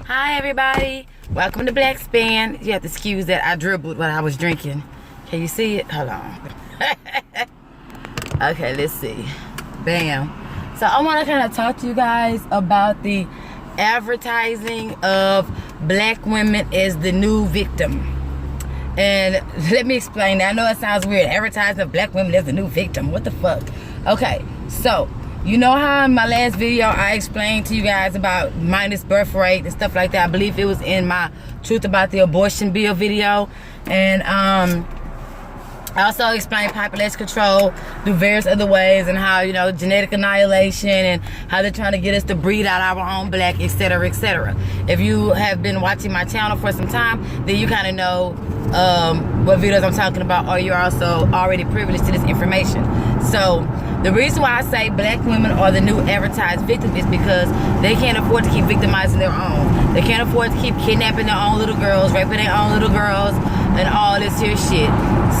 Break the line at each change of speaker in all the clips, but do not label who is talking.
Hi everybody, welcome to Black Span. You have to excuse that I dribbled what I was drinking. Can you see it? Hold on. Okay, let's see. Bam. So I want to kind of talk to you guys about the advertising of black women as the new victim. And let me explain that. I know it sounds weird, advertising of black women as the new victim. What the fuck? Okay, so you know how in my last video I explained to you guys about minus birth rate and stuff like that. I believe it was in my Truth About the Abortion Bill video. And I also explained population control through various other ways, and how, you know, genetic annihilation and how they're trying to get us to breed out our own black, etc., etc. If you have been watching my channel for some time, then you kind of know what videos I'm talking about, or you're also already privileged to this information. So the reason why I say black women are the new advertised victim is because they can't afford to keep victimizing their own. They can't afford to keep kidnapping their own little girls, raping their own little girls, and all this here shit.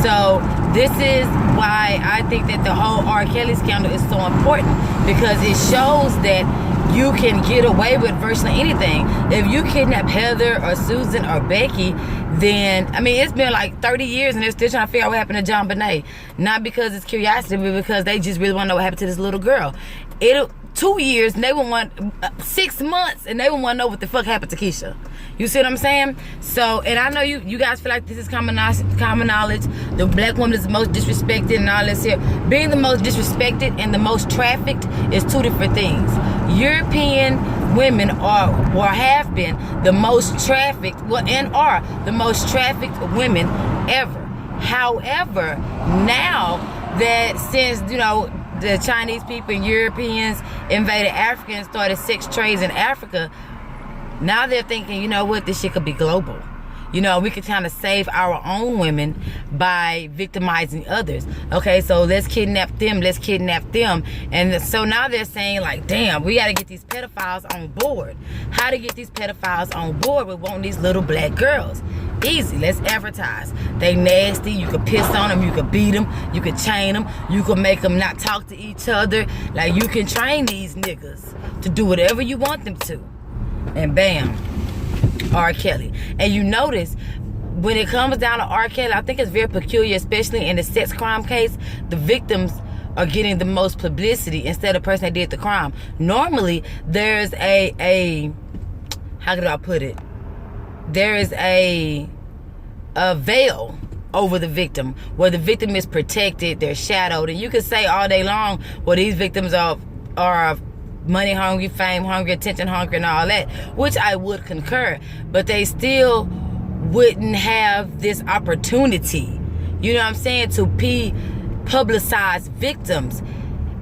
So this is why I think that the whole R. Kelly scandal is so important, because it shows that you can get away with virtually anything. If you kidnap Heather or Susan or Becky, then, I mean, it's been like 30 years and they're still trying to figure out what happened to John Bonet. Not because it's curiosity, but because they just really want to know what happened to this little girl. It'll 2 years and they will want 6 months and they will want to know what the fuck happened to Keisha. You see what I'm saying? So, and I know you guys feel like this is common knowledge. The black woman is the most disrespected and all this here. Being the most disrespected and the most trafficked is two different things. European women are, or have been, the most trafficked, well, and are the most trafficked women ever. However, now that since, you know, the Chinese people and Europeans invaded Africa and started sex trades in Africa, now they're thinking, you know what, this shit could be global. You know, we could kind of save our own women by victimizing others. Okay, so let's kidnap them, let's kidnap them. And so now they're saying, like, damn, we got to get these pedophiles on board. How to get these pedophiles on board with wanting these little black girls? Easy, let's advertise. They nasty, you could piss on them, you could beat them, you could chain them, you could make them not talk to each other. Like, you can train these niggas to do whatever you want them to. And bam, R. Kelly. And you notice when it comes down to R. Kelly, I think it's very peculiar, especially in the sex crime case, the victims are getting the most publicity instead of the person that did the crime. Normally, there's a how could I put it? There is a veil over the victim, where the victim is protected, they're shadowed. And you can say all day long, well, these victims are money hungry, fame hungry, attention hungry, and all that, which I would concur, but they still wouldn't have this opportunity, you know what I'm saying, to be publicized victims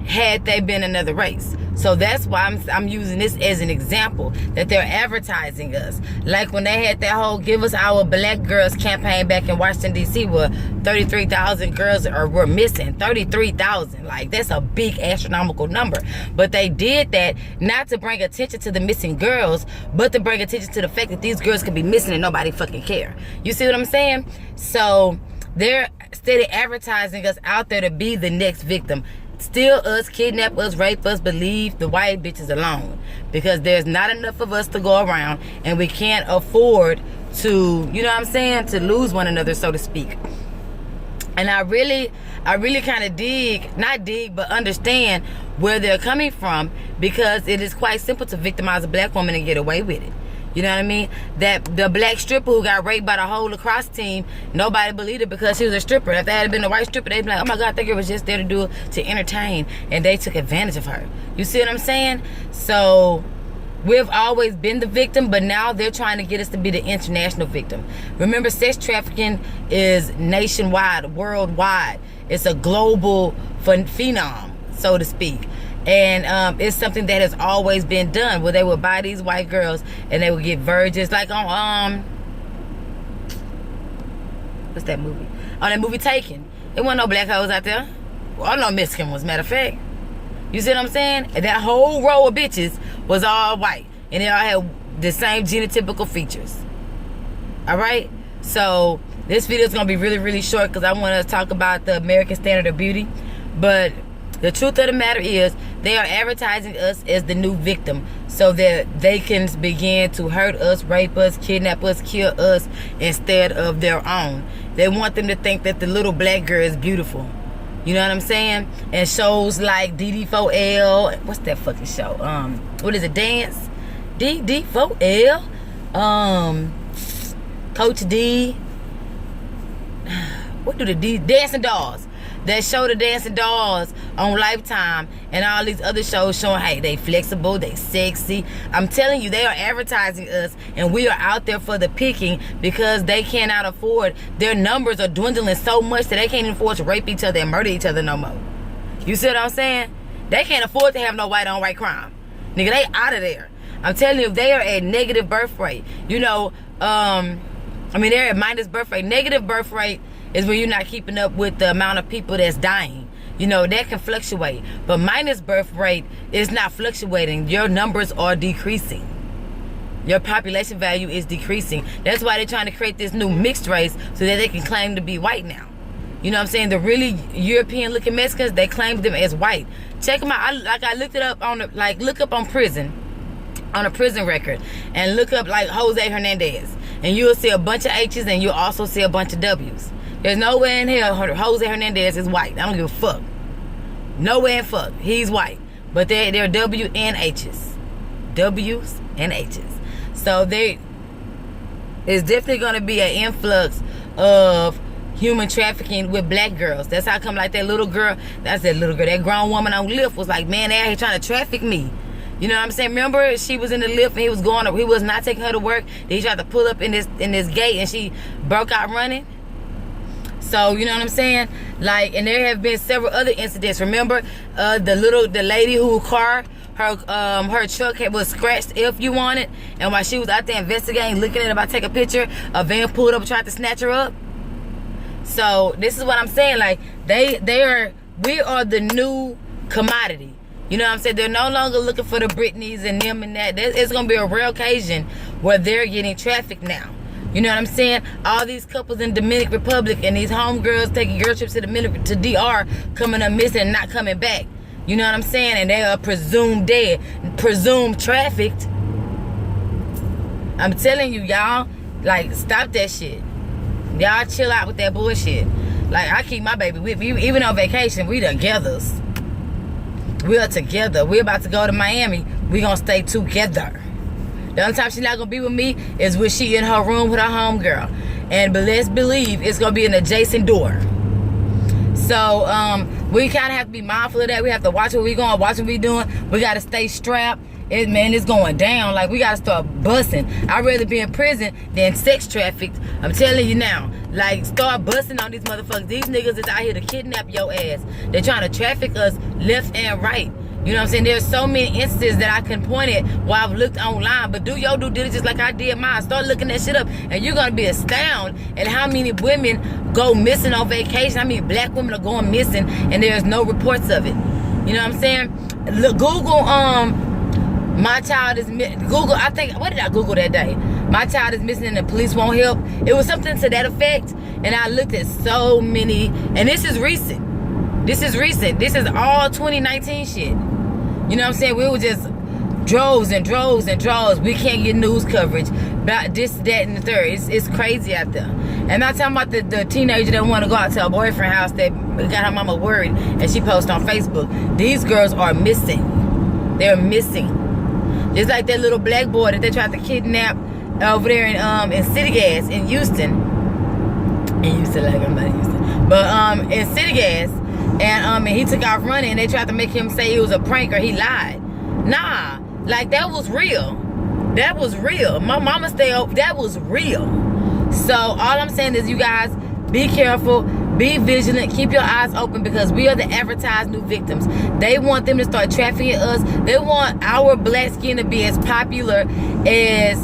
had they been another race. So that's why I'm using this as an example, that they're advertising us. Like when they had that whole Give Us Our Black Girls campaign back in Washington, D.C., where 33,000 girls were missing. 33,000. Like, that's a big astronomical number. But they did that not to bring attention to the missing girls, but to bring attention to the fact that these girls could be missing and nobody fucking care. You see what I'm saying? So they're steady advertising us out there to be the next victim. Steal us, kidnap us, rape us, but leave the white bitches alone, because there's not enough of us to go around, and we can't afford to, you know what I'm saying, to lose one another, so to speak. And I really kind of but understand where they're coming from, because it is quite simple to victimize a black woman and get away with it. You know what I mean? That the black stripper who got raped by the whole lacrosse team, nobody believed it because she was a stripper. If that had been a white stripper, they'd be like, oh my God, I think it was just there to do it, to entertain. And they took advantage of her. You see what I'm saying? So we've always been the victim, but now they're trying to get us to be the international victim. Remember, sex trafficking is nationwide, worldwide. It's a global phenom, so to speak. And it's something that has always been done, where they would buy these white girls and they would get virgins, like on what's that movie? On that movie Taken. There wasn't no black hoes out there. Well, no Mexican ones, matter of fact. You see what I'm saying? And that whole row of bitches was all white, and they all had the same genotypical features. All right. So this video is gonna be really, really short, because I want to talk about the American standard of beauty, but The truth of the matter is, they are advertising us as the new victim so that they can begin to hurt us, rape us, kidnap us, kill us instead of their own. They want them to think that the little black girl is beautiful. You know what I'm saying? And shows like DD4L, what's that fucking show? What is it? Dance? DD4L? Coach D. What do the D? Dancing Dolls. That show the Dancing Dolls on Lifetime and all these other shows showing, hey, they flexible, they sexy. I'm telling you, they are advertising us and we are out there for the picking because they cannot afford. Their numbers are dwindling so much that they can't even afford to rape each other and murder each other no more. You see what I'm saying? They can't afford to have no white on white crime. Nigga, they out of there. I'm telling you, they are at negative birth rate. You know, they're at minus birth rate. Negative birth rate is when you're not keeping up with the amount of people that's dying. You know, that can fluctuate. But minus birth rate is not fluctuating. Your numbers are decreasing. Your population value is decreasing. That's why they're trying to create this new mixed race so that they can claim to be white now. You know what I'm saying? The really European-looking Mexicans, they claim them as white. Check them out. I looked it up on look up on prison, on a prison record, and look up like Jose Hernandez, and you'll see a bunch of H's and you'll also see a bunch of W's. There's no way in hell Jose Hernandez is white. I don't give a fuck. No way in fuck. He's white. But they're W and H's. W's and H's. So there's definitely going to be an influx of human trafficking with black girls. That's how come like that grown woman on Lyft was like, man, they're out here trying to traffic me. You know what I'm saying? Remember, she was in the Lyft and he was not taking her to work. Then he tried to pull up in this gate and she broke out running. So, you know what I'm saying? Like, and there have been several other incidents. Remember, the lady whose car, her truck was scratched if you want it, and while she was out there investigating, looking at it about to take a picture, a van pulled up and tried to snatch her up. So, this is what I'm saying. Like, we are the new commodity. You know what I'm saying? They're no longer looking for the Britneys and them and that. It's going to be a real occasion where they're getting trafficked now. You know what I'm saying? All these couples in Dominican Republic and these homegirls taking girl trips to DR coming up missing and not coming back. You know what I'm saying? And they are presumed dead, presumed trafficked. I'm telling you, y'all, like, stop that shit. Y'all chill out with that bullshit. Like, I keep my baby with me. Even on vacation, we together. We are together. We're about to go to Miami. We gonna stay together. The only time she's not gonna be with me is when she in her room with her homegirl. But let's believe it's gonna be an adjacent door. So we kind of have to be mindful of that. We have to watch where we going, watch what we doing. We gotta stay strapped. It's going down. Like, we gotta start busting. I'd rather be in prison than sex trafficked. I'm telling you now. Like, start busting on these motherfuckers. These niggas is out here to kidnap your ass. They're trying to traffic us left and right. You know what I'm saying? There's so many instances that I can point at while I've looked online. But do your due diligence like I did mine. Start looking that shit up. And you're going to be astounded at how many women go missing on vacation. How many black women are going missing and there's no reports of it. You know what I'm saying? Look, Google, my child is Google. I think, what did I Google that day? My child is missing and the police won't help. It was something to that effect. And I looked at so many. And this is recent. This is all 2019 shit. You know what I'm saying? We were just droves and droves and droves. We can't get news coverage about this, that, and the third. It's crazy out there. And I'm talking about the teenager that want to go out to her boyfriend's house that got her mama worried and she posted on Facebook. These girls are missing. They're missing. Just like that little black boy that they tried to kidnap over there in City Gas in Houston. In Houston, like I'm not in Houston. But in City Gas. And he took off running and they tried to make him say it was a prank or he lied. Nah, like, that was real. That was real. My mama stayed up. That was real. So all I'm saying is, you guys, be careful, be vigilant, keep your eyes open, because we are the advertised new victims. They want them to start trafficking us. They want our black skin to be as popular as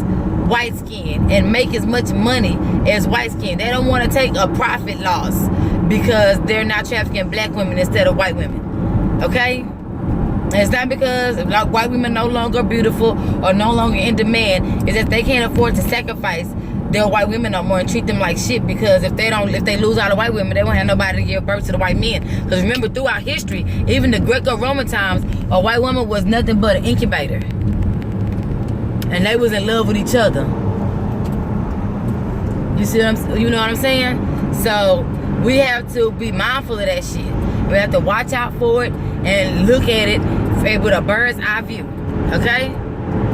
white skin and make as much money as white skin. They don't want to take a profit loss because they're not trafficking black women instead of white women. Okay? And it's not because white women no longer beautiful or no longer in demand. It's that they can't afford to sacrifice their white women no more and treat them like shit, because if they lose all the white women, they won't have nobody to give birth to the white men. Because remember, throughout history, even the Greco-Roman times, a white woman was nothing but an incubator, and they was in love with each other. You know what I'm saying? So we have to be mindful of that shit. We have to watch out for it and look at it with a bird's eye view, okay?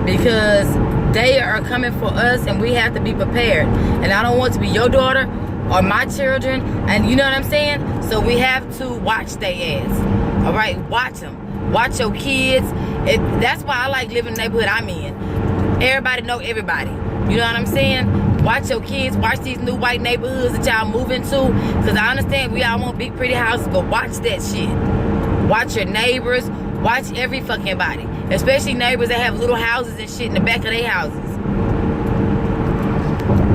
Because they are coming for us, and we have to be prepared. And I don't want to be your daughter or my children, and you know what I'm saying? So we have to watch their ass, all right? Watch them. Watch your kids. That's why I like living in the neighborhood I'm in. Everybody know everybody. You know what I'm saying? Watch your kids. Watch these new white neighborhoods that y'all move into. Because I understand we all want big, pretty houses, but watch that shit. Watch your neighbors. Watch every fucking body. Especially neighbors that have little houses and shit in the back of their houses.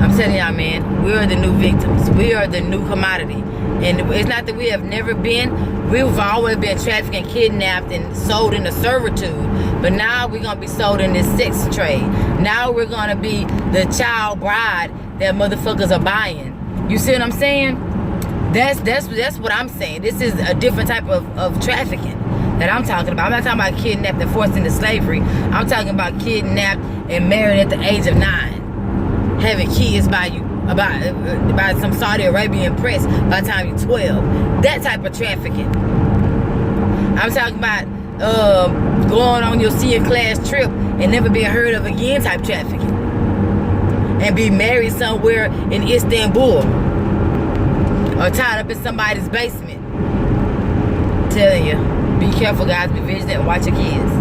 I'm telling y'all, man, we are the new victims. We are the new commodity. And it's not that we have never been. We've always been trafficked and kidnapped and sold into servitude. But now we're going to be sold in this sex trade. Now we're going to be the child bride that motherfuckers are buying. You see what I'm saying? That's what I'm saying. This is a different type of trafficking that I'm talking about. I'm not talking about kidnapped and forced into slavery. I'm talking about kidnapped and married at the age of 9. Having kids by some Saudi Arabian prince by the time you're 12. That type of trafficking. I'm talking about going on your senior class trip and never being heard of again type trafficking. And be married somewhere in Istanbul. Or tied up in somebody's basement. I'm telling you, be careful, guys. Be vigilant and watch your kids.